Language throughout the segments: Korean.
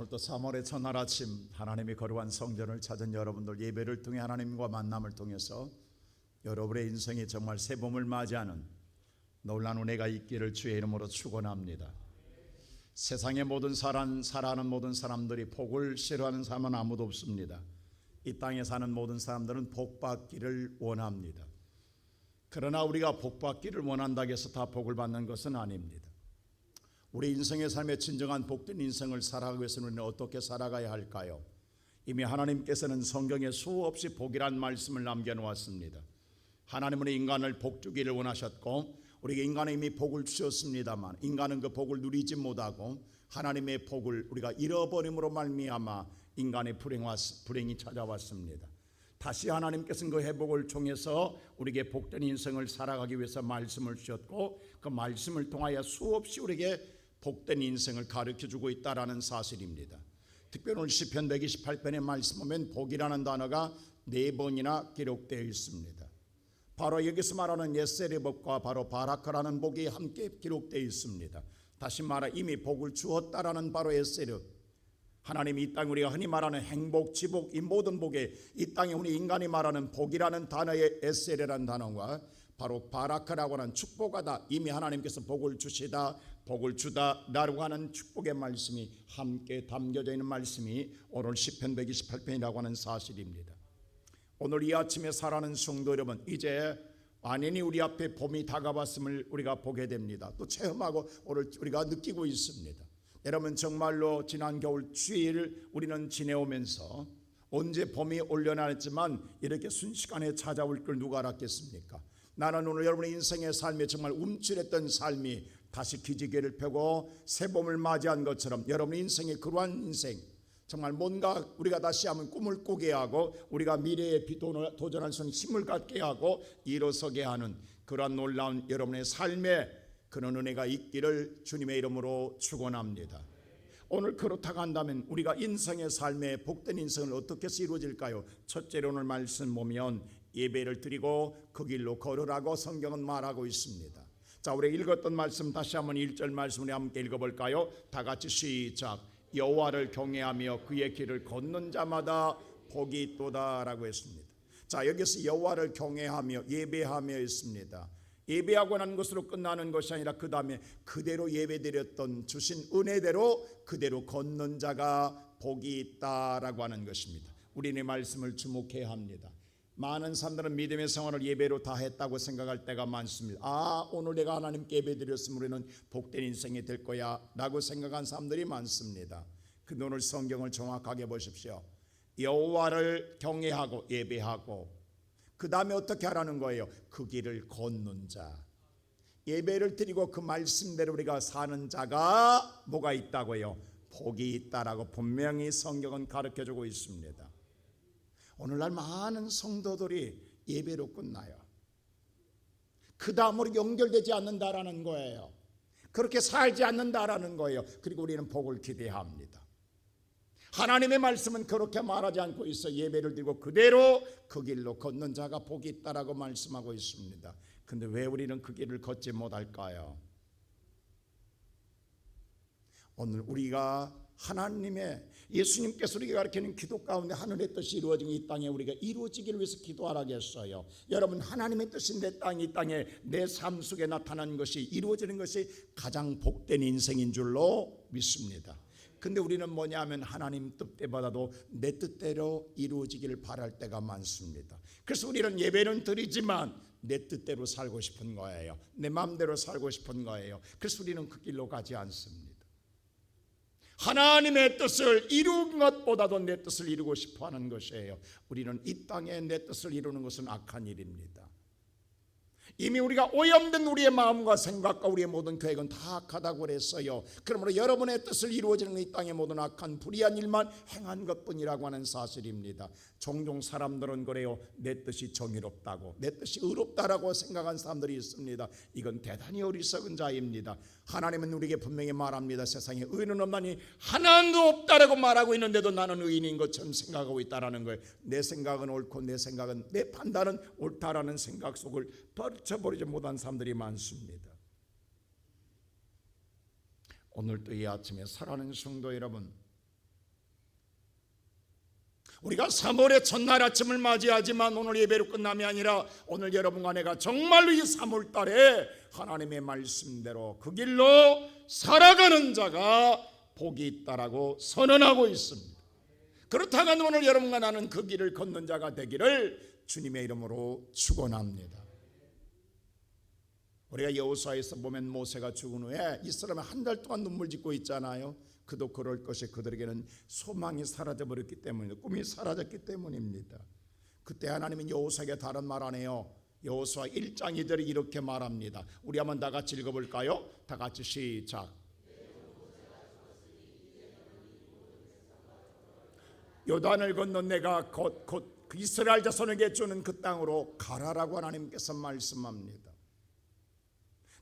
오늘도 3월의 첫날 아침 하나님이 거룩한 성전을 찾은 여러분들, 예배를 통해 하나님과 만남을 통해서 여러분의 인생이 정말 새 봄을 맞이하는 놀라운 은혜가 있기를 주의 이름으로 축원합니다. 세상의 모든 살아가는 모든 사람들이 복을 싫어하는 사람은 아무도 없습니다. 이 땅에 사는 모든 사람들은 복받기를 원합니다. 그러나 우리가 복받기를 원한다고 해서 다 복을 받는 것은 아닙니다. 우리 인생의 삶에 진정한 복된 인생을 살아가기 위해서는 우리는 어떻게 살아가야 할까요? 이미 하나님께서는 성경에 수없이 복이란 말씀을 남겨놓았습니다. 하나님은 인간을 복 주기를 원하셨고 우리에게 인간은 이미 복을 주셨습니다만 인간은 그 복을 누리지 못하고 하나님의 복을 우리가 잃어버림으로 말미암아 인간의 불행이 찾아왔습니다. 다시 하나님께서는 그 회복을 통해서 우리에게 복된 인생을 살아가기 위해서 말씀을 주셨고 그 말씀을 통하여 수없이 우리에게 복된 인생을 가르쳐주고 있다는 사실입니다. 특별히 오늘 시편 128편의 말씀 보면 복이라는 단어가 4번이나 기록되어 있습니다. 바로 여기서 말하는 예셀의 복과 바로 바라크라는 복이 함께 기록되어 있습니다. 다시 말해 이미 복을 주었다라는 바로 예셀, 하나님이 이 땅에 우리가 흔히 말하는 행복, 지복, 이 모든 복에 이 땅에 우리 인간이 말하는 복이라는 단어의 에셀이라는 단어와 바로 바라크라고 하는 축복하다, 이미 하나님께서 복을 주시다, 복을 주다라고 하는 축복의 말씀이 함께 담겨져 있는 말씀이 오늘 시편 128편이라고 하는 사실입니다. 오늘 이 아침에 살아가는 성도 여러분, 이제 완연히 우리 앞에 봄이 다가왔음을 우리가 보게 됩니다. 또 체험하고 오늘 우리가 느끼고 있습니다. 여러분, 정말로 지난 겨울 추위를 우리는 지내오면서 언제 봄이 올려나 했지만 이렇게 순식간에 찾아올 걸 누가 알았겠습니까? 나는 오늘 여러분의 인생의 삶에 정말 움츠렸던 삶이 다시 기지개를 펴고 새 봄을 맞이한 것처럼 여러분의 인생의 그러한 인생, 정말 뭔가 우리가 다시 한번 꿈을 꾸게 하고 우리가 미래에 도전할 수 있는 힘을 갖게 하고 일어서게 하는 그러한 놀라운 여러분의 삶에 그런 은혜가 있기를 주님의 이름으로 축원합니다. 오늘 그렇다고 한다면 우리가 인생의 삶에 복된 인생을 어떻게 해서 이루어질까요? 첫째로 오늘 말씀 보면 예배를 드리고 그 길로 걸으라고 성경은 말하고 있습니다. 자, 우리 읽었던 말씀 다시 한번 1절 말씀을 함께 읽어볼까요? 다 같이 시작. 여호와를 경외하며 그의 길을 걷는 자마다 복이 있도다라고 했습니다. 자, 여기서 여호와를 경외하며 예배하며 있습니다. 예배하고 난 것으로 끝나는 것이 아니라 그 다음에 그대로 예배드렸던 주신 은혜대로 그대로 걷는 자가 복이 있다라고 하는 것입니다. 우리는 이 말씀을 주목해야 합니다. 많은 사람들은 믿음의 생활을 예배로 다 했다고 생각할 때가 많습니다. 오늘 내가 하나님께 예배드렸으면 우리는 복된 인생이 될 거야 라고 생각한 사람들이 많습니다. 근데 오늘 성경을 정확하게 보십시오. 여호와를 경외하고 예배하고 그 다음에 어떻게 하라는 거예요? 그 길을 걷는 자, 예배를 드리고 그 말씀대로 우리가 사는 자가 뭐가 있다고요? 복이 있다라고 분명히 성경은 가르쳐주고 있습니다. 오늘날 많은 성도들이 예배로 끝나요. 그 다음으로 연결되지 않는다라는 거예요. 그렇게 살지 않는다라는 거예요. 그리고 우리는 복을 기대합니다. 하나님의 말씀은 그렇게 말하지 않고 있어. 예배를 드리고 그대로 그 길로 걷는 자가 복이 있다라고 말씀하고 있습니다. 근데 왜 우리는 그 길을 걷지 못할까요? 오늘 우리가 하나님의 예수님께서 우리가 가르치는 기도 가운데 하늘의 뜻이 이루어진 이 땅에 우리가 이루어지기를 위해서 기도하라고 했어요. 여러분, 하나님의 뜻이 내 땅, 이 땅에 내 삶 속에 나타나는 것이 이루어지는 것이 가장 복된 인생인 줄로 믿습니다. 근데 우리는 뭐냐면 하나님 뜻대보다도 내 뜻대로 이루어지기를 바랄 때가 많습니다. 그래서 우리는 예배는 드리지만 내 뜻대로 살고 싶은 거예요. 내 마음대로 살고 싶은 거예요. 그래서 우리는 그 길로 가지 않습니다. 하나님의 뜻을 이루는 것보다도 내 뜻을 이루고 싶어하는 것이에요. 우리는 이 땅에 내 뜻을 이루는 것은 악한 일입니다. 이미 우리가 오염된 우리의 마음과 생각과 우리의 모든 계획은 다 악하다고 그랬어요. 그러므로 여러분의 뜻을 이루어지는 이 땅의 모든 악한 불의한 일만 행한 것뿐이라고 하는 사실입니다. 종종 사람들은 그래요. 내 뜻이 정의롭다고, 내 뜻이 의롭다라고 생각한 사람들이 있습니다. 이건 대단히 어리석은 자입니다. 하나님은 우리에게 분명히 말합니다. 세상에 의인은 없나니 하나도 없다라고 말하고 있는데도 나는 의인인 것처럼 생각하고 있다라는 거예요. 내 생각은 옳고 내 판단은 옳다라는 생각 속을 버리지 못한 사람들이 많습니다. 오늘도 이 아침에 사랑하는 성도 여러분, 우리가 3월의 첫날 아침을 맞이하지만 오늘 예배로 끝남이 아니라 오늘 여러분과 내가 정말로 이 3월 달에 하나님의 말씀대로 그 길로 살아가는 자가 복이 있다라고 선언하고 있습니다. 그렇다면 오늘 여러분과 나는 그 길을 걷는 자가 되기를 주님의 이름으로 축원합니다. 우리가 여호수아에서 보면 모세가 죽은 후에 이스라엘은 한 달 동안 눈물 짓고 있잖아요. 그도 그럴 것이 그들에게는 소망이 사라져버렸기 때문에, 꿈이 사라졌기 때문입니다. 그때 하나님은 여호수아에게 다른 말 안 해요. 여호수아 1장 2절이 이렇게 말합니다. 우리 한번 다 같이 읽어볼까요? 다 같이 시작. 요단을 건너 내가 곧 이스라엘 자손에게 주는 그 땅으로 가라라고 하나님께서 말씀합니다.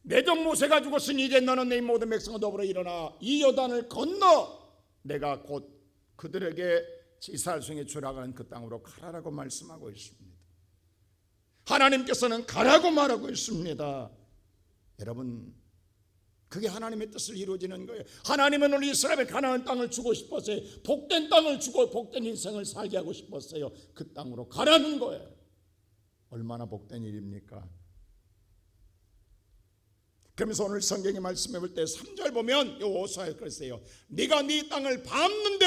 내 종 모세가 죽었으니 이제 너는 내 모든 백성과 더불어 일어나 이 요단을 건너 내가 곧 그들에게 이스라엘 중에 주라고 하는 그 땅으로 가라라고 말씀하고 있습니다. 하나님께서는 가라고 말하고 있습니다. 여러분, 그게 하나님의 뜻을 이루어지는 거예요. 하나님은 우리 이스라엘에 가나안 땅을 주고 싶었어요. 복된 땅을 주고 복된 인생을 살게 하고 싶었어요. 그 땅으로 가라는 거예요. 얼마나 복된 일입니까? 그러면서 오늘 성경의 말씀해 볼 때 3절 보면 여호수아에 그랬어요. 네가 네 땅을 밟는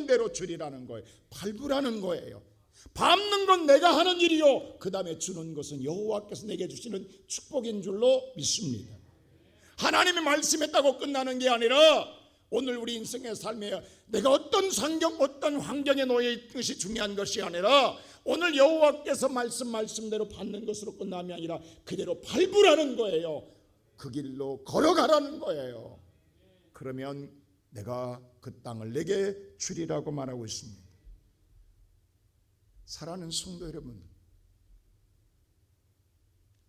대로 주리라는 거예요. 밟으라는 거예요. 밟는 건 내가 하는 일이요, 그 다음에 주는 것은 여호와께서 내게 주시는 축복인 줄로 믿습니다. 하나님이 말씀했다고 끝나는 게 아니라 오늘 우리 인생의 삶에 내가 어떤 환경에 놓여 있는 것이 중요한 것이 아니라 오늘 여호와께서 말씀대로 받는 것으로 끝남이 아니라 그대로 밟으라는 거예요. 그 길로 걸어가라는 거예요. 그러면 내가 그 땅을 내게 주리라고 말하고 있습니다. 사랑하는 성도 여러분,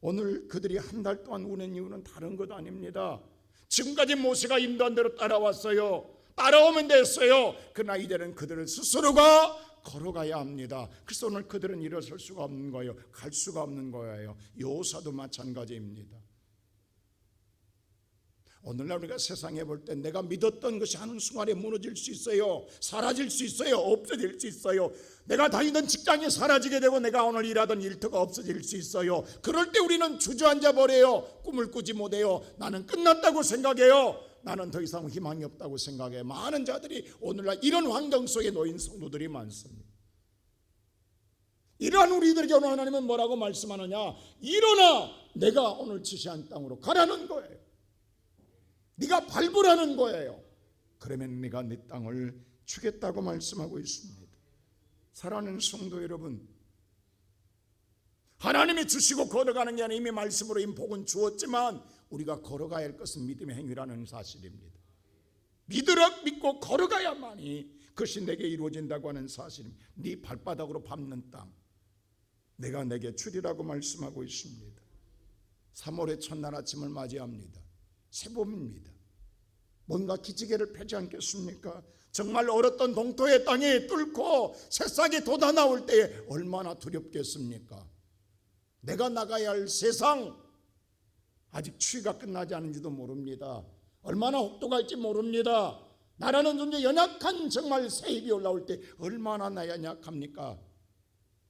오늘 그들이 한 달 동안 우는 이유는 다른 것 아닙니다. 지금까지 모세가 인도한 대로 따라왔어요. 따라오면 됐어요. 그러나 이제는 그들은 스스로가 걸어가야 합니다. 그래서 오늘 그들은 일어설 수가 없는 거예요. 갈 수가 없는 거예요. 여호수아도 마찬가지입니다. 오늘날 우리가 세상에 볼 때 내가 믿었던 것이 한순간에 무너질 수 있어요. 사라질 수 있어요. 없어질 수 있어요. 내가 다니던 직장이 사라지게 되고 내가 오늘 일하던 일터가 없어질 수 있어요. 그럴 때 우리는 주저앉아 버려요. 꿈을 꾸지 못해요. 나는 끝났다고 생각해요. 나는 더 이상 희망이 없다고 생각해요. 많은 자들이 오늘날 이런 환경 속에 놓인 성도들이 많습니다. 이러한 우리들에게 오늘 하나님은 뭐라고 말씀하느냐? 일어나 내가 오늘 지시한 땅으로 가라는 거예요. 네가 밟으라는 거예요. 그러면 네가 네 땅을 주겠다고 말씀하고 있습니다. 사랑하는 성도 여러분, 하나님이 주시고 걸어가는 게 아니라 이미 말씀으로 이 복은 주었지만 우리가 걸어가야 할 것은 믿음의 행위라는 사실입니다. 믿고 걸어가야만이 그것이 내게 이루어진다고 하는 사실입니다. 네 발바닥으로 밟는 땅 내가 내게 주리라고 말씀하고 있습니다. 3월의 첫날 아침을 맞이합니다. 새봄입니다. 뭔가 기지개를 펴지 않겠습니까? 정말 얼었던 동토의 땅이 뚫고 새싹이 돋아나올 때에 얼마나 두렵겠습니까? 내가 나가야 할 세상, 아직 추위가 끝나지 않은지도 모릅니다. 얼마나 혹독할지 모릅니다. 나라는 존재 연약한 정말 새잎이 올라올 때 얼마나 나 연약합니까?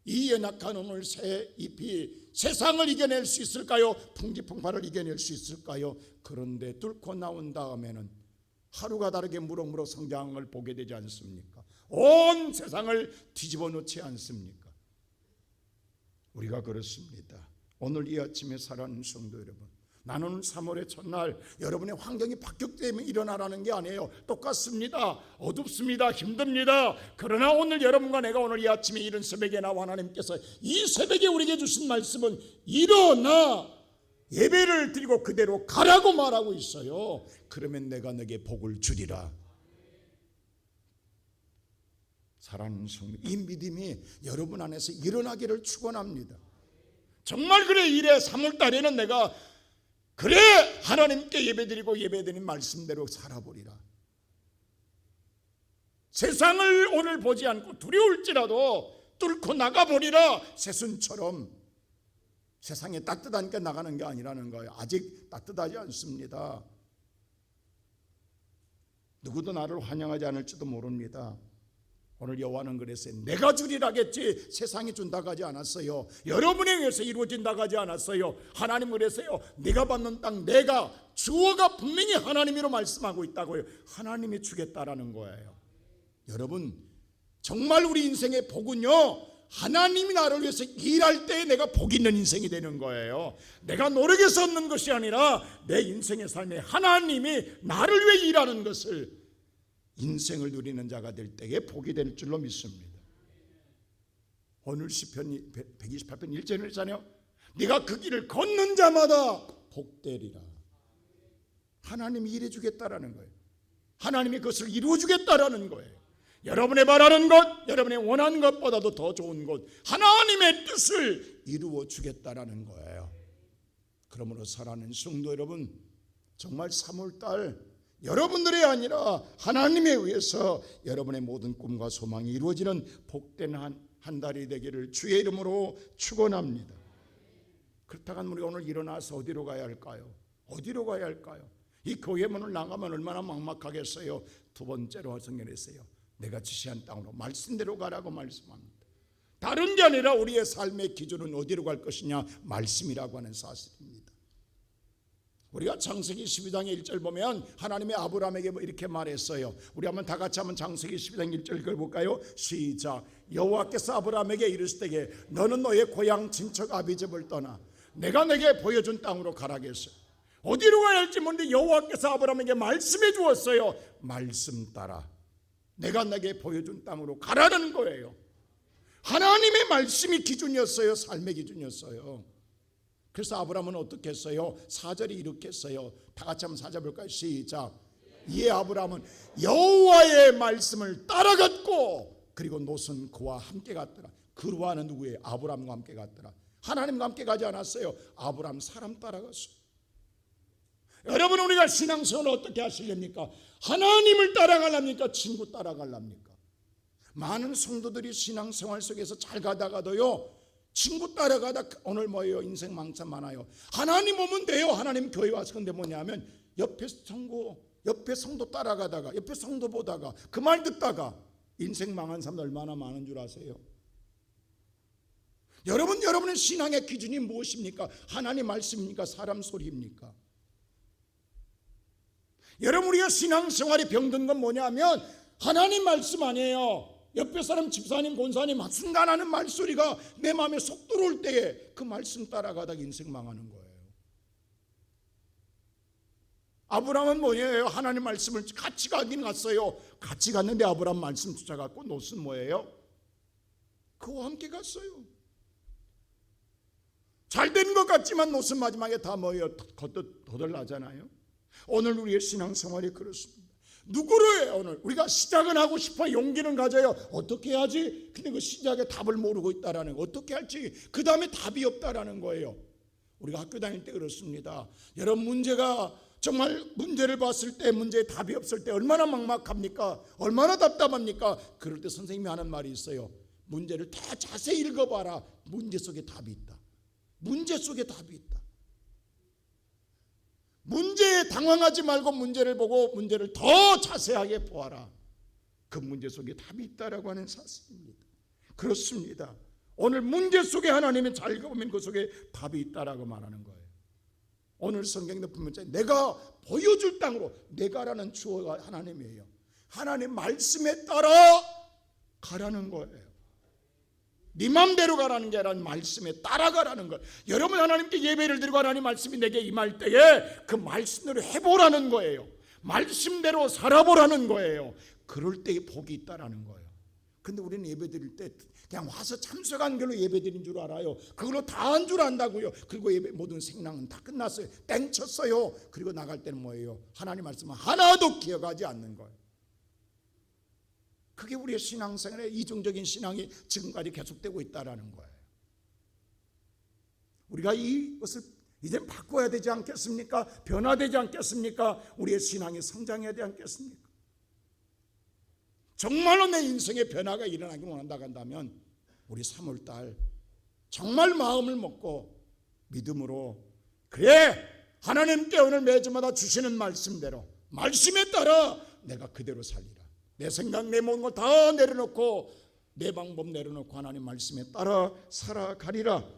이 연약한 오늘 새 잎이 세상을 이겨낼 수 있을까요? 풍지풍파를 이겨낼 수 있을까요? 그런데 뚫고 나온 다음에는 하루가 다르게 무럭무럭 성장을 보게 되지 않습니까? 온 세상을 뒤집어 놓지 않습니까? 우리가 그렇습니다. 오늘 이 아침에 사랑하는 성도 여러분, 나는 3월의 첫날 여러분의 환경이 바뀌었기 때문에 일어나라는 게 아니에요. 똑같습니다. 어둡습니다. 힘듭니다. 그러나 오늘 여러분과 내가 오늘 이 아침에 이른 새벽에 나와 하나님께서 이 새벽에 우리에게 주신 말씀은 일어나 예배를 드리고 그대로 가라고 말하고 있어요. 그러면 내가 너에게 복을 주리라. 사랑하는 성도, 이 믿음이 여러분 안에서 일어나기를 축원합니다. 정말 그래, 이래 3월달에는 내가 그래 하나님께 예배드리고 예배드린 말씀대로 살아보리라. 세상을 오늘 보지 않고 두려울지라도 뚫고 나가보리라. 새순처럼 세상에 따뜻하니까 나가는 게 아니라는 거예요. 아직 따뜻하지 않습니다. 누구도 나를 환영하지 않을지도 모릅니다. 오늘 여호와는 그랬어요. 내가 주리라겠지 세상이 준다고 하지 않았어요. 여러분에 의해서 이루어진다고 하지 않았어요. 하나님 그랬어요. 네가 받는 땅 내가 주어가 분명히 하나님으로 말씀하고 있다고요. 하나님이 주겠다라는 거예요. 여러분 정말 우리 인생의 복은요, 하나님이 나를 위해서 일할 때에 내가 복 있는 인생이 되는 거예요. 내가 노력해서 얻는 것이 아니라 내 인생의 삶에 하나님이 나를 위해 일하는 것을, 인생을 누리는 자가 될 때에 복이 될 줄로 믿습니다. 오늘 시편 128편 1절에 있잖아요. 네가 그 길을 걷는 자마다 복되리라. 하나님이 일해 주겠다라는 거예요. 하나님이 그것을 이루어 주겠다라는 거예요. 여러분의 바라는 것, 여러분의 원하는 것보다도 더 좋은 것, 하나님의 뜻을 이루어 주겠다라는 거예요. 그러므로 사랑하는 성도 여러분, 정말 3월달 여러분들이 아니라 하나님에 의해서 여러분의 모든 꿈과 소망이 이루어지는 복된 한 달이 되기를 주의 이름으로 축원합니다. 그렇다면 우리 오늘 일어나서 어디로 가야 할까요? 어디로 가야 할까요? 이 교회 문을 나가면 얼마나 막막하겠어요. 두 번째로 성경했어요. 내가 지시한 땅으로 말씀대로 가라고 말씀합니다. 다른 게 아니라 우리의 삶의 기준은 어디로 갈 것이냐, 말씀이라고 하는 사실입니다. 우리가 창세기 12장의 1절 보면 하나님의 아브라함에게 이렇게 말했어요. 우리 한번 다 같이 한번 창세기 12장 1절 읽어볼까요? 시작. 여호와께서 아브라함에게 이르시되 너는 너의 고향 친척 아비집을 떠나 내가 내게 보여준 땅으로 가라겠어요. 어디로 가야 할지 모르는데 여호와께서 아브라함에게 말씀해 주었어요. 말씀 따라 내가 내게 보여준 땅으로 가라는 거예요. 하나님의 말씀이 기준이었어요. 삶의 기준이었어요. 그래서 아브라함은 어떻게 했어요? 4절이 이렇게 했어요. 다 같이 한번 4절 볼까요? 시작. 이에 아브라함은 여호와의 말씀을 따라갔고 그리고 롯은 그와 함께 갔더라. 그와는 누구예요? 아브라함과 함께 갔더라. 하나님과 함께 가지 않았어요. 아브라함 사람 따라갔어요. 여러분, 우리가 신앙생활을 어떻게 하시렵니까? 하나님을 따라가랍니까? 친구 따라가랍니까? 많은 성도들이 신앙생활 속에서 잘 가다가도요, 친구 따라가다 오늘 뭐예요? 인생 망참 많아요. 하나님 오면 돼요. 하나님 교회 와서. 근데 뭐냐면 옆에 성도 따라가다가, 옆에 성도 보다가, 그 말 듣다가 인생 망한 사람들 얼마나 많은 줄 아세요? 여러분의 신앙의 기준이 무엇입니까? 하나님 말씀입니까? 사람 소리입니까? 여러분, 우리가 신앙생활이 병든 건 뭐냐면 하나님 말씀 아니에요. 옆에 사람, 집사님, 권사님 순간하는 말소리가 내 마음에 속 들어올 때에 그 말씀 따라가다가 인생 망하는 거예요. 아브라함은 뭐예요? 하나님 말씀을 같이 가긴 갔어요. 같이 갔는데 아브라함 말씀 쫓아갔고 롯은 뭐예요? 그와 함께 갔어요. 잘 된 것 같지만 롯은 마지막에 다 뭐예요? 거들나잖아요. 오늘 우리의 신앙생활이 그렇습니다. 누구로 해요? 오늘 우리가 시작은 하고 싶어, 용기는 가져요. 어떻게 해야지? 근데 그 시작의 답을 모르고 있다라는 거, 어떻게 할지 그 다음에 답이 없다라는 거예요. 우리가 학교 다닐 때 그렇습니다. 여러분, 문제가 정말 문제를 봤을 때, 문제에 답이 없을 때 얼마나 막막합니까? 얼마나 답답합니까? 그럴 때 선생님이 하는 말이 있어요. 문제를 더 자세히 읽어봐라. 문제 속에 답이 있다. 문제 속에 답이 있다. 문제에 당황하지 말고 문제를 보고 문제를 더 자세하게 보아라. 그 문제 속에 답이 있다라고 하는 사실입니다. 그렇습니다. 오늘 문제 속에 하나님이 잘 읽어보면 그 속에 답이 있다라고 말하는 거예요. 오늘 성경에 보면 내가 보여줄 땅으로, 내가라는 주어가 하나님이에요. 하나님 말씀에 따라 가라는 거예요. 네 맘대로 가라는 게 아니라 말씀에 따라가라는 거예요. 여러분, 하나님께 예배를 드리고 하나님 말씀이 내게 임할 때에 그 말씀대로 해보라는 거예요. 말씀대로 살아보라는 거예요. 그럴 때에 복이 있다라는 거예요. 근데 우리는 예배 드릴 때 그냥 와서 참석한 걸로 예배 드린 줄 알아요. 그걸로 다 한 줄 안다고요. 그리고 예배 모든 생랑은 다 끝났어요. 땡쳤어요. 그리고 나갈 때는 뭐예요? 하나님 말씀은 하나도 기억하지 않는 거예요. 그게 우리의 신앙생활의 이중적인 신앙이 지금까지 계속되고 있다는 거예요. 우리가 이것을 이제 바꿔야 되지 않겠습니까? 변화되지 않겠습니까? 우리의 신앙이 성장해야 되지 않겠습니까? 정말로 내 인생의 변화가 일어나길 원한다고 한다면 우리 3월달 정말 마음을 먹고 믿음으로, 그래, 하나님께 오늘 매주마다 주시는 말씀대로, 말씀에 따라 내가 그대로 살리라. 내 생각 내 모든 걸 다 내려놓고 내 방법 내려놓고 하나님 말씀에 따라 살아가리라.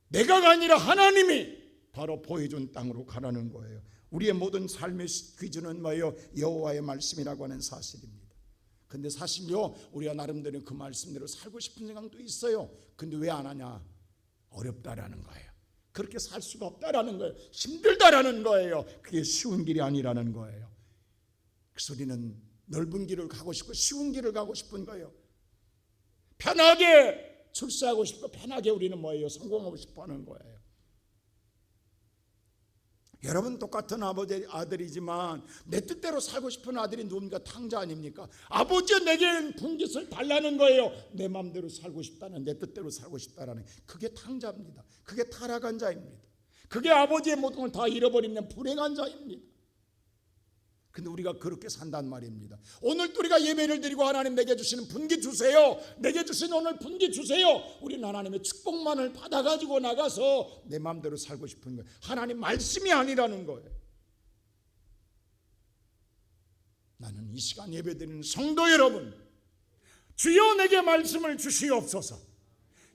내가가 아니라 하나님이 바로 보여준 땅으로 가라는 거예요. 우리의 모든 삶의 기준은 뭐예요? 여호와의 말씀이라고 하는 사실입니다. 근데 사실요, 우리가 나름대로 그 말씀대로 살고 싶은 생각도 있어요. 근데 왜 안 하냐? 어렵다라는 거예요. 그렇게 살 수가 없다라는 거예요. 힘들다라는 거예요. 그게 쉬운 길이 아니라는 거예요. 그래서 우리는 넓은 길을 가고 싶고 쉬운 길을 가고 싶은 거예요. 편하게 출세하고 싶고 편하게 우리는 뭐예요? 성공하고 싶어 하는 거예요. 여러분 똑같은 아버지 아들이지만 내 뜻대로 살고 싶은 아들이 누굽니까? 탕자 아닙니까? 아버지 내게 분깃을 달라는 거예요. 내 마음대로 살고 싶다는, 내 뜻대로 살고 싶다라는, 그게 탕자입니다. 그게 타락한 자입니다. 그게 아버지의 모든 걸 다 잃어버리는 불행한 자입니다. 근데 우리가 그렇게 산단 말입니다. 오늘 우리가 예배를 드리고 하나님 내게 주시는 분기 주세요, 내게 주신 오늘 분기 주세요. 우리는 하나님의 축복만을 받아가지고 나가서 내 마음대로 살고 싶은 거예요. 하나님 말씀이 아니라는 거예요. 나는 이 시간 예배 드리는 성도 여러분, 주여 내게 말씀을 주시옵소서.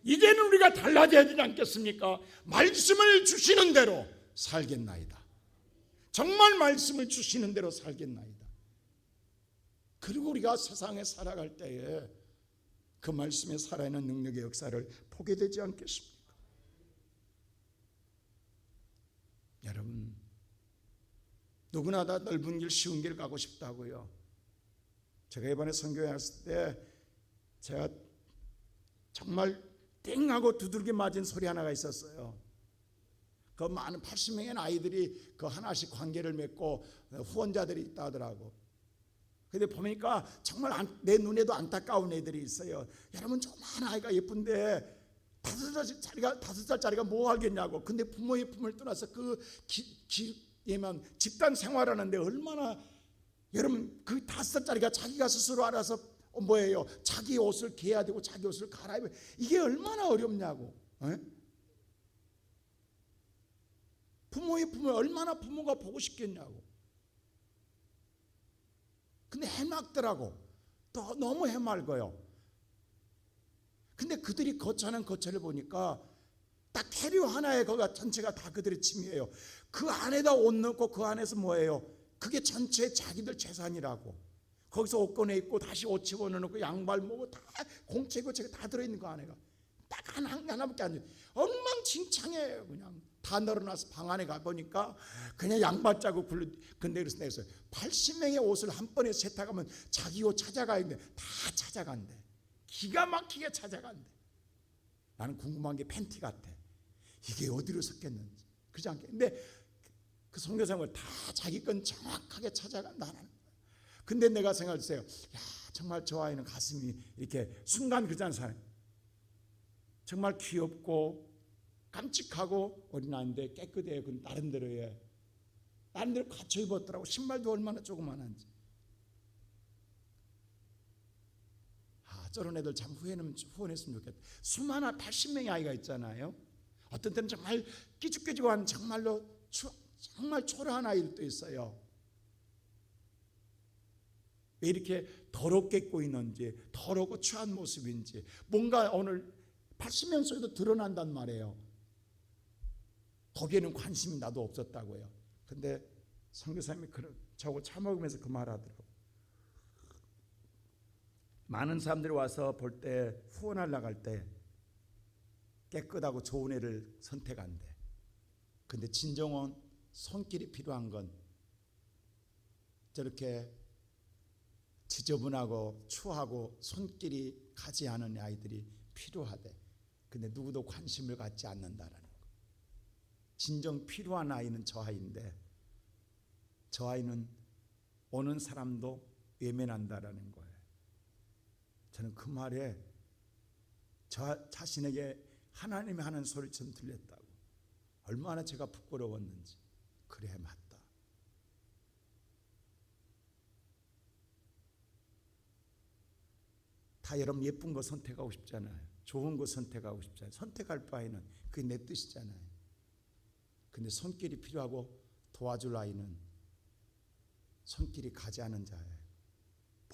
이제는 우리가 달라져야 되지 않겠습니까? 말씀을 주시는 대로 살겠나이다. 정말 말씀을 주시는 대로 살겠나이다. 그리고 우리가 세상에 살아갈 때에 그 말씀에 살아있는 능력의 역사를 보게 되지 않겠습니까? 여러분, 누구나 다 넓은 길 쉬운 길을 가고 싶다고요. 제가 이번에 선교회 갔을 때 제가 정말 땡하고 두들겨 맞은 소리 하나가 있었어요. 그 많은 80명의 아이들이 그 하나씩 관계를 맺고 후원자들이 있다 하더라고. 근데 보니까 정말 내 눈에도 안타까운 애들이 있어요. 여러분, 조그만 아이가 예쁜데 5살짜리가 뭐 하겠냐고. 근데 부모의 품을 떠나서 그 예만 집단 생활하는데 얼마나, 여러분, 그 5살짜리가 자기가 스스로 알아서 뭐예요? 자기 옷을 개야 되고 자기 옷을 갈아입어야, 이게 얼마나 어렵냐고. 에? 부모의 품을 얼마나 부모가 보고 싶겠냐고. 근데 해맑더라고. 또 너무 해맑아요. 근데 그들이 거처하는 거처를 보니까 딱 캐리어 하나에 거기가 전체가 다 그들의 짐이에요. 그 안에다 옷 넣고 그 안에서 뭐예요? 그게 전체 자기들 재산이라고. 거기서 옷 꺼내 입고 다시 옷 집어넣고 양발 뭐고 다 공채 고체가 다 들어있는 거 안에가 딱 하나밖에 안 돼. 엉망진창이에요. 그냥 다 널어놔서 방 안에 가보니까 그냥 양발 자국 굴러. 근데 그래서 내가 80명의 옷을 한 번에 세탁하면 자기 옷 찾아가야 되는데 다 찾아간대. 기가 막히게 찾아간대. 나는 궁금한 게 팬티 같아. 이게 어디로 섞였는지. 그렇지 않게. 근데 그 선교사님은 다 자기 건 정확하게 찾아간다는 거야. 근데 내가 생각했어요. 야, 정말 저 아이는 가슴이 이렇게 순간 그잖아. 사람 정말 귀엽고 깜찍하고 어린아이인데 깨끗해요. 그 나름대로에 나름대로 갖춰 입었더라고. 신발도 얼마나 조그만한지. 저런 애들 참 후원했으면 좋겠다. 수많은 80명의 아이가 있잖아요. 어떤 때는 정말 끼죽끼죽한 정말로 정말 초라한 아이들도 있어요. 왜 이렇게 더럽게 입고 있는지, 더럽고 추한 모습인지 뭔가 오늘 80명 속에도 드러난단 말이에요. 거기에는 관심이 나도 없었다고요. 근데 선교사님이 저하고 차 먹으면서 그 말하더라고요. 많은 사람들이 와서 볼 때 후원하려 나갈 때 깨끗하고 좋은 애를 선택한대. 근데 진정한 손길이 필요한 건 저렇게 지저분하고 추하고 손길이 가지 않은 아이들이 필요하대. 근데 누구도 관심을 갖지 않는다라는 거. 진정 필요한 아이는 저 아이인데 저 아이는 오는 사람도 외면한다라는 거예요. 저는 그 말에 저 자신에게 하나님이 하는 소리처럼 들렸다고. 얼마나 제가 부끄러웠는지. 그래, 맞다. 다 여러분 예쁜 거 선택하고 싶잖아요. 좋은 거 선택하고 싶잖아요. 선택할 바에는 그게 내 뜻이잖아요. 근데 손길이 필요하고 도와줄 아이는 손길이 가지 않은 자예요.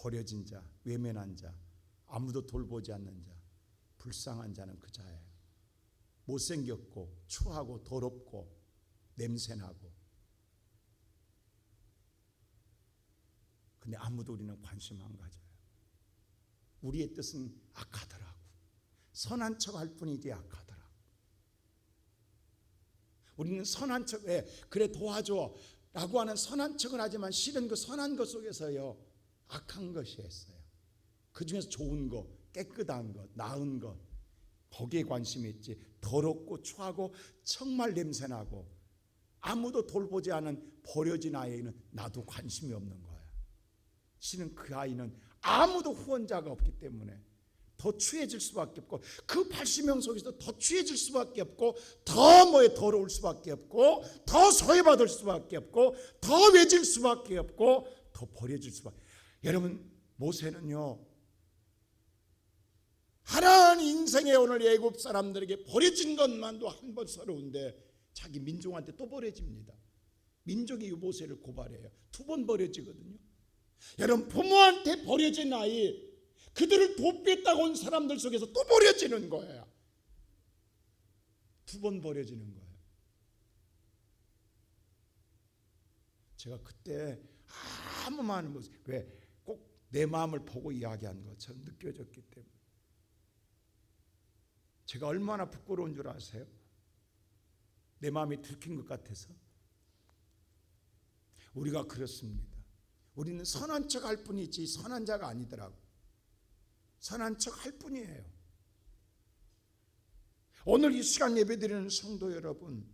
버려진 자, 외면한 자, 아무도 돌보지 않는 자, 불쌍한 자는 그 자예요. 못생겼고 추하고 더럽고 냄새나고, 근데 아무도 우리는 관심 안 가져요. 우리의 뜻은 악하더라고. 선한 척 할 뿐이지 악하더라고. 우리는 선한 척, 왜 그래 도와줘 라고 하는 선한 척을 하지만 실은 그 선한 것 속에서요 악한 것이 있어요. 그 중에서 좋은 것, 깨끗한 것, 나은 것, 거기에 관심이 있지. 더럽고 추하고 정말 냄새나고 아무도 돌보지 않은 버려진 아이는 나도 관심이 없는 거야. 실은 그 아이는 아무도 후원자가 없기 때문에 더 추해질 수밖에 없고, 그 80명 속에서 더 추해질 수밖에 없고, 더 더러울 수밖에 없고, 더 소외받을 수밖에 없고, 더 외질 수밖에 없고, 더 버려질 수밖에. 여러분, 모세는요 하나님 인생에 오늘 애굽 사람들에게 버려진 것만도 한 번 서러운데 자기 민족한테 또 버려집니다. 민족이 모세를 고발해요. 2번 버려지거든요. 여러분, 부모한테 버려진 아이, 그들을 돕겠다고 온 사람들 속에서 또 버려지는 거예요. 2번 버려지는 거예요. 제가 그때 아무 말 못, 왜 꼭 내 마음을 보고 이야기한 것처럼 느껴졌기 때문에. 제가 얼마나 부끄러운 줄 아세요? 내 마음이 들킨 것 같아서. 우리가 그렇습니다. 우리는 선한 척 할 뿐이지 선한 자가 아니더라고. 선한 척 할 뿐이에요. 오늘 이 시간 예배드리는 성도 여러분,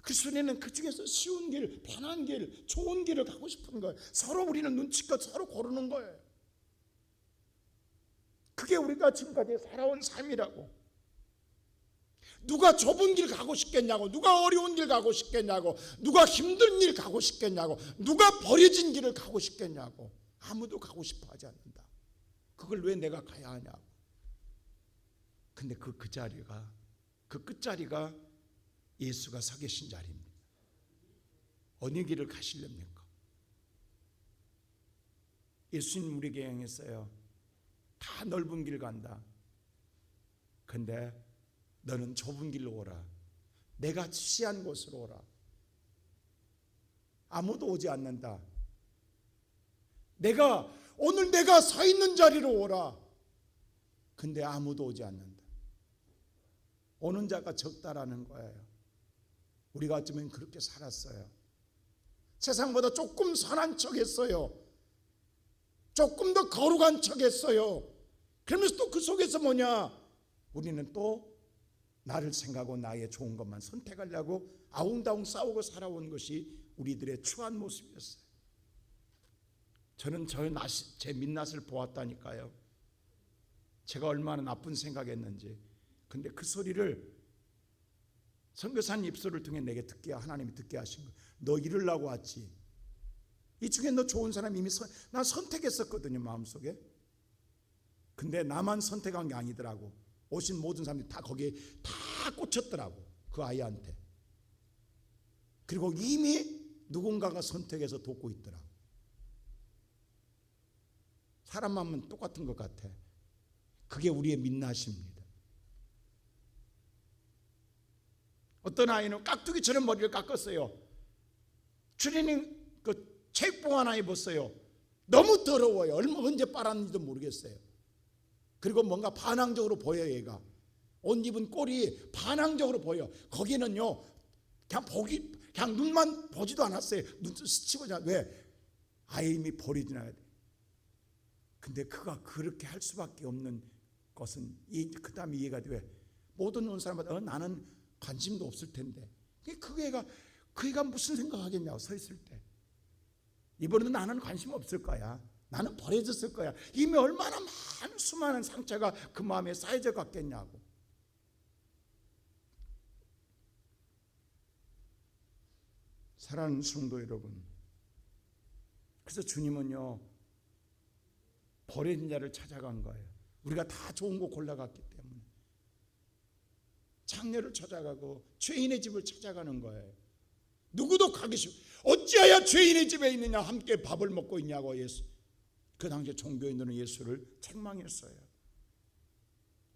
그리스도인은 그 중에서 쉬운 길, 편한 길, 좋은 길을 가고 싶은 거예요. 서로 우리는 눈치껏 서로 고르는 거예요. 그게 우리가 지금까지 살아온 삶이라고. 누가 좁은 길 가고 싶겠냐고, 누가 어려운 길 가고 싶겠냐고, 누가 힘든 길 가고 싶겠냐고, 누가 버려진 길을 가고 싶겠냐고. 아무도 가고 싶어 하지 않는다. 그걸 왜 내가 가야 하냐고. 근데 그 자리가, 그 끝자리가 예수가 서 계신 자리입니다. 어느 길을 가시렵니까? 예수님 우리에게 행했어요. 다 넓은 길 간다. 근데 너는 좁은 길로 오라. 내가 지시한 곳으로 오라. 아무도 오지 않는다. 오늘 내가 서 있는 자리로 오라. 근데 아무도 오지 않는다. 오는 자가 적다라는 거예요. 우리가 어쩌면 그렇게 살았어요. 세상보다 조금 선한 척 했어요. 조금 더 거룩한 척 했어요. 그러면서 또 그 속에서 뭐냐? 우리는 또 나를 생각하고 나의 좋은 것만 선택하려고 아웅다웅 싸우고 살아온 것이 우리들의 추한 모습이었어요. 저는 제 민낯을 보았다니까요. 제가 얼마나 나쁜 생각했는지. 근데 그 소리를 선교사님 입술을 통해 내게 듣게, 하나님이 듣게 하신 거예요. 너 이러려고 왔지. 이 중에 너 좋은 사람 이미 난 선택했었거든요, 마음속에. 근데 나만 선택한 게 아니더라고. 오신 모든 사람들이 다 거기에 다 꽂혔더라고, 그 아이한테. 그리고 이미 누군가가 선택해서 돕고 있더라고. 사람 마음은 똑같은 것 같아. 그게 우리의 민낯입니다. 어떤 아이는 깍두기처럼 머리를 깎았어요. 주린이 그 체육복 하나 입었어요. 너무 더러워요. 언제 빨았는지도 모르겠어요. 그리고 뭔가 반항적으로 보여. 얘가 옷 입은 꼴이 반항적으로 보여. 거기는요 그냥 눈만 보지도 않았어요. 눈 스치고. 왜? 아이 이미 버리지 않아야 돼. 근데 그가 그렇게 할 수밖에 없는 것은 그 다음에 이해가 돼. 왜? 모든 온 사람마다 나는 관심도 없을 텐데. 그 애가 무슨 생각하겠냐고. 서 있을 때 이번에는 나는 관심 없을 거야. 나는 버려졌을 거야. 이미 얼마나 많은 수많은 상처가 그 마음에 쌓여져 갔겠냐고. 사랑하는 성도 여러분, 그래서 주님은요 버려진 자를 찾아간 거예요. 우리가 다 좋은 거 골라갔기 때문에 장녀를 찾아가고 죄인의 집을 찾아가는 거예요. 누구도 가기 싫어. 어찌하여 죄인의 집에 있느냐, 함께 밥을 먹고 있냐고 예수. 그 당시에 종교인들은 예수를 책망했어요.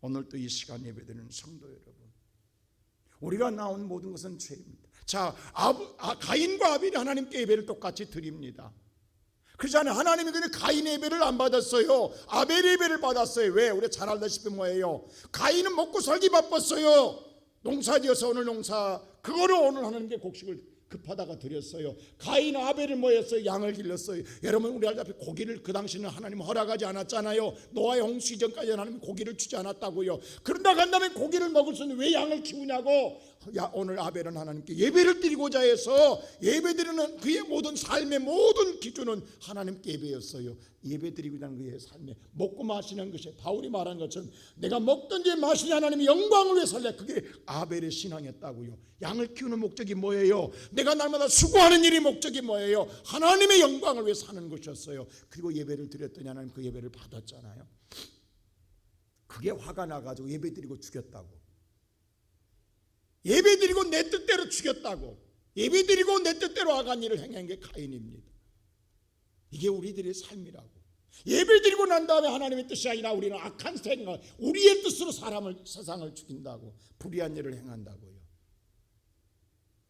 오늘도 이 시간 예배드리는 성도 여러분, 우리가 나온 모든 것은 죄입니다. 자, 가인과 아벨이 하나님께 예배를 똑같이 드립니다. 그렇잖아요. 하나님이 근데 가인의 예배를 안 받았어요. 아벨의 예배를 받았어요. 왜? 우리가 잘 알다시피 뭐예요? 가인은 먹고 살기 바빴어요. 농사지어서 오늘 농사, 그거를 오늘 하나님께 곡식을 급하다가 드렸어요. 가인 아벨을 뭐였어요? 양을 길렀어요. 여러분, 우리 알다시피 고기를 그 당시는 하나님 허락하지 않았잖아요. 노아의 홍수 이전까지 하나님 고기를 주지 않았다고요. 그런다 간다면 고기를 먹을 수 있는 왜 양을 키우냐고. 야, 오늘 아벨은 하나님께 예배를 드리고자 해서 예배드리는 그의 모든 삶의 모든 기준은 하나님께 예배였어요. 예배드리고자 하는 그의 삶에 먹고 마시는 것이 바울이 말한 것처럼 내가 먹든지 마시든지 하나님의 영광을 위해 살래. 그게 아벨의 신앙이었다고요. 양을 키우는 목적이 뭐예요? 내가 날마다 수고하는 일이 목적이 뭐예요? 하나님의 영광을 위해 사는 것이었어요. 그리고 예배를 드렸더니 하나님 그 예배를 받았잖아요. 그게 화가 나가지고 예배드리고 죽였다고. 예배드리고 내 뜻대로 죽였다고. 예배드리고 내 뜻대로 악한 일을 행한 게 가인입니다. 이게 우리들의 삶이라고. 예배드리고 난 다음에 하나님의 뜻이 아니라 우리는 악한 생각, 우리의 뜻으로 세상을 죽인다고, 불의한 일을 행한다고요.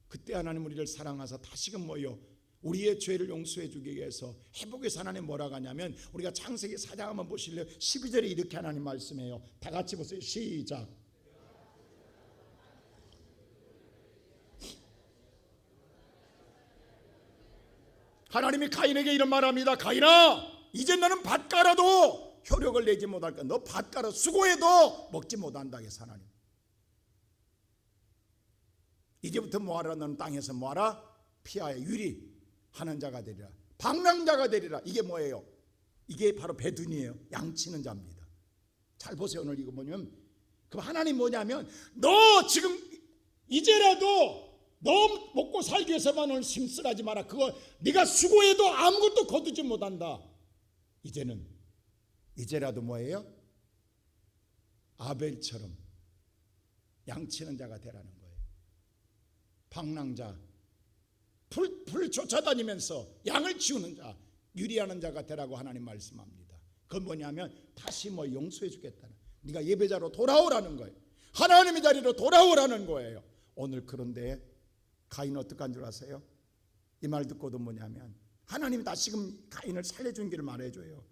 그때 하나님 우리를 사랑하사 다시금 뭐요? 우리의 죄를 용서해 주기 위해서 회복해서 하나님 뭐라고 하냐면, 우리가 창세기 4장 한번 보실래요? 12절에 이렇게 하나님 말씀해요. 다 같이 보세요. 시작. 하나님이 가인에게 이런 말합니다. 가인아, 이제 너는 밭 갈아도 효력을 내지 못할 거야. 너 밭 갈아 수고해도 먹지 못한다. 해서 하나님, 이제부터 뭐하라? 너는 땅에서 뭐하라? 피하여 유리 하는 자가 되리라. 방랑자가 되리라. 이게 뭐예요? 이게 바로 배둔이에요. 양치는 자입니다. 잘 보세요. 오늘 이거 뭐냐면, 그럼 하나님 뭐냐면, 너 지금 이제라도 너 먹고 살기 위해서만 오늘 심쓰라지 마라. 그거 네가 수고해도 아무것도 거두지 못한다. 이제라도 뭐예요? 아벨처럼 양치는 자가 되라는 거예요. 방랑자, 풀 쫓아다니면서 양을 치우는 자, 유리하는 자가 되라고 하나님 말씀합니다. 그건 뭐냐면 다시 뭐 용서해 주겠다는, 네가 예배자로 돌아오라는 거예요. 하나님의 자리로 돌아오라는 거예요. 오늘 그런데 가인은 어떡한 줄 아세요? 이 말 듣고도 뭐냐면 하나님이 다시금 가인을 살려준 길을 말해줘요.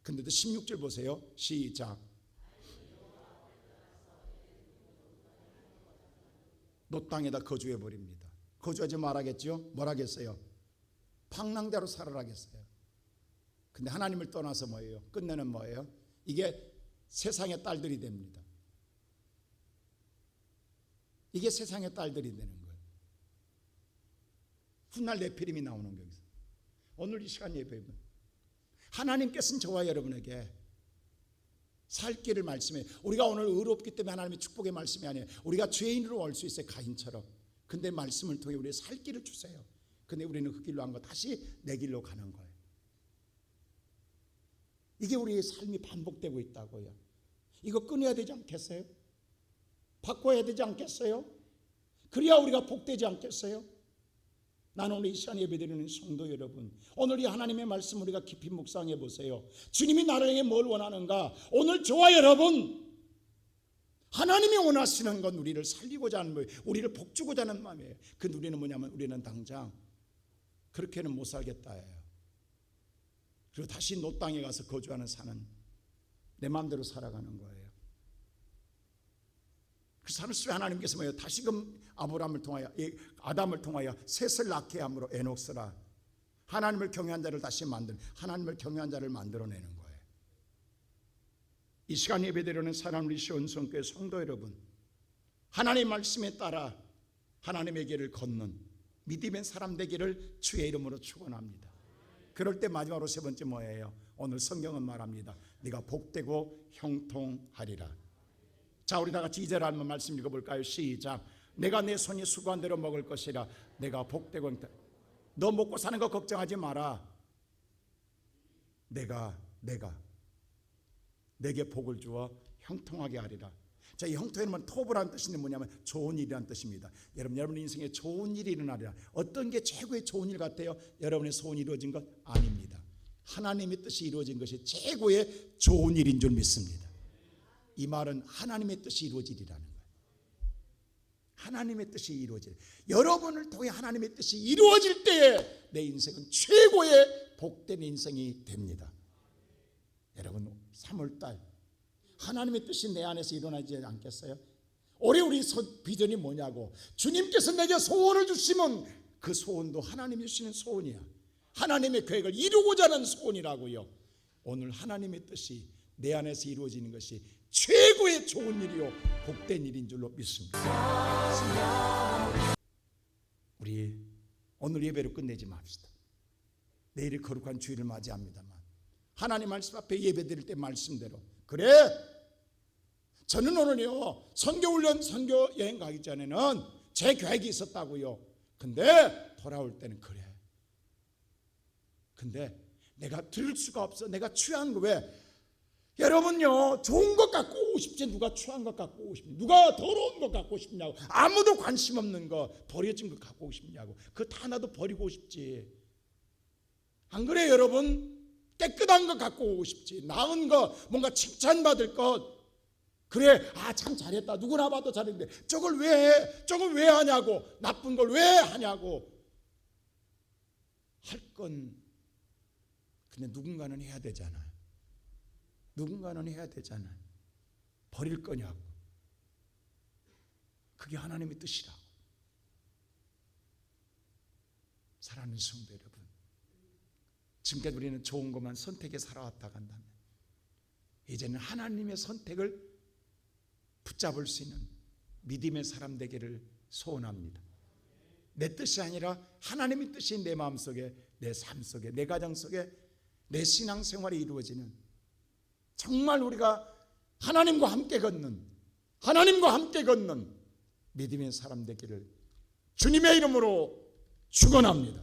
근데도 16절 보세요. 시작. 노 땅에다 거주해버립니다. 거주하지 말아겠죠? 뭐라겠어요? 방랑자로 살아라겠어요. 근데 하나님을 떠나서 뭐예요? 끝내는 뭐예요? 이게 세상의 딸들이 됩니다. 이게 세상의 딸들이 되는 거예요. 훗날 네피림이 나오는 거예요. 오늘 이 시간 예배는 하나님께서는 저와 여러분에게 살 길을 말씀해. 우리가 오늘 의롭기 때문에 하나님의 축복의 말씀이 아니에요. 우리가 죄인으로 올 수 있어요. 가인처럼. 근데 말씀을 통해 우리의 살 길을 주세요. 근데 우리는 그 길로 한 거 다시 내 길로 가는 거예요. 이게 우리의 삶이 반복되고 있다고요. 이거 끊어야 되지 않겠어요? 바꿔야 되지 않겠어요? 그래야 우리가 복되지 않겠어요? 나는 오늘 이 시간 예배드리는 성도 여러분, 오늘 이 하나님의 말씀 우리가 깊이 묵상해 보세요. 주님이 나를 향해 뭘 원하는가? 오늘 저와 여러분, 하나님이 원하시는 건 우리를 살리고자 하는 거예요. 우리를 복주고자 하는 마음이에요. 그 우리는 뭐냐면 우리는 당장 그렇게는 못 살겠다예요. 그리고 다시 노 땅에 가서 거주하는 사는 내 마음대로 살아가는 거예요. 그 사는 속에 하나님께서 뭐예요? 다시금 아브라함을 통하여, 아담을 통하여 셋을 낳게 함으로 에녹스라, 하나님을 경외한 자를 다시 만든, 하나님을 경외한 자를 만들어내는 거예요. 이 시간 예배드리는 사랑하는 우리 시온성교회 성도 여러분, 하나님의 말씀에 따라 하나님의 길을 걷는 믿음의 사람 되기를 주의 이름으로 축원합니다. 그럴 때 마지막으로 세 번째 뭐예요? 오늘 성경은 말합니다. 네가 복되고 형통하리라. 자, 우리 다 같이 2절 한번 말씀 읽어볼까요? 시작. 내가 내 손이 수고한 대로 먹을 것이라. 내가 복되고 너 먹고 사는 거 걱정하지 마라. 내가 내게 복을 주어 형통하게 하리라. 자, 이 형통이란 토부라는 뜻인데 뭐냐면 좋은 일이라는 뜻입니다. 여러분 인생에 좋은 일이 일어나리라. 어떤 게 최고의 좋은 일 같아요? 여러분의 소원이 이루어진 것? 아닙니다. 하나님의 뜻이 이루어진 것이 최고의 좋은 일인 줄 믿습니다. 이 말은 하나님의 뜻이 이루어지리라는 거예요. 하나님의 뜻이 이루어질, 여러분을 통해 하나님의 뜻이 이루어질 때에 내 인생은 최고의 복된 인생이 됩니다. 여러분 3월달 하나님의 뜻이 내 안에서 일어나지 않겠어요? 올해 우리 비전이 뭐냐고, 주님께서 내게 소원을 주시면 그 소원도 하나님이 주시는 소원이야. 하나님의 계획을 이루고자 하는 소원이라고요. 오늘 하나님의 뜻이 내 안에서 이루어지는 것이 최고의 좋은 일이요 복된 일인 줄로 믿습니다. 우리 오늘 예배를 끝내지 맙시다. 내일이 거룩한 주일을 맞이합니다만 하나님 말씀 앞에 예배드릴 때 말씀대로, 그래 저는 오늘요 선교훈련 선교 여행 가기 전에는 제 계획이 있었다고요. 근데 돌아올 때는 그래, 근데 내가 들을 수가 없어. 내가 취한 거 왜? 여러분요 좋은 것 갖고 오고 싶지 누가 취한 것 갖고 오고 싶냐, 누가 더러운 것 갖고 싶냐고, 아무도 관심 없는 거 버려진 거 갖고 오고 싶냐고. 그거 다 나도 버리고 싶지, 안 그래 여러분? 깨끗한 거 갖고 오고 싶지, 나은 거, 뭔가 칭찬받을 것. 그래, 아 참 잘했다, 누구나 봐도 잘했는데 저걸 왜 해? 저걸 왜 하냐고, 나쁜 걸 왜 하냐고. 할 건 근데 누군가는 해야 되잖아요. 누군가는 해야 되잖아요. 버릴 거냐고. 그게 하나님의 뜻이라고. 사랑하는 성도 여러분, 지금까지 우리는 좋은 것만 선택해 살아왔다 간다면 이제는 하나님의 선택을 붙잡을 수 있는 믿음의 사람 되기를 소원합니다. 내 뜻이 아니라 하나님의 뜻이 내 마음속에, 내 삶 속에, 내 가정 속에, 내 신앙생활이 이루어지는, 정말 우리가 하나님과 함께 걷는 믿음의 사람 되기를 주님의 이름으로 축원합니다.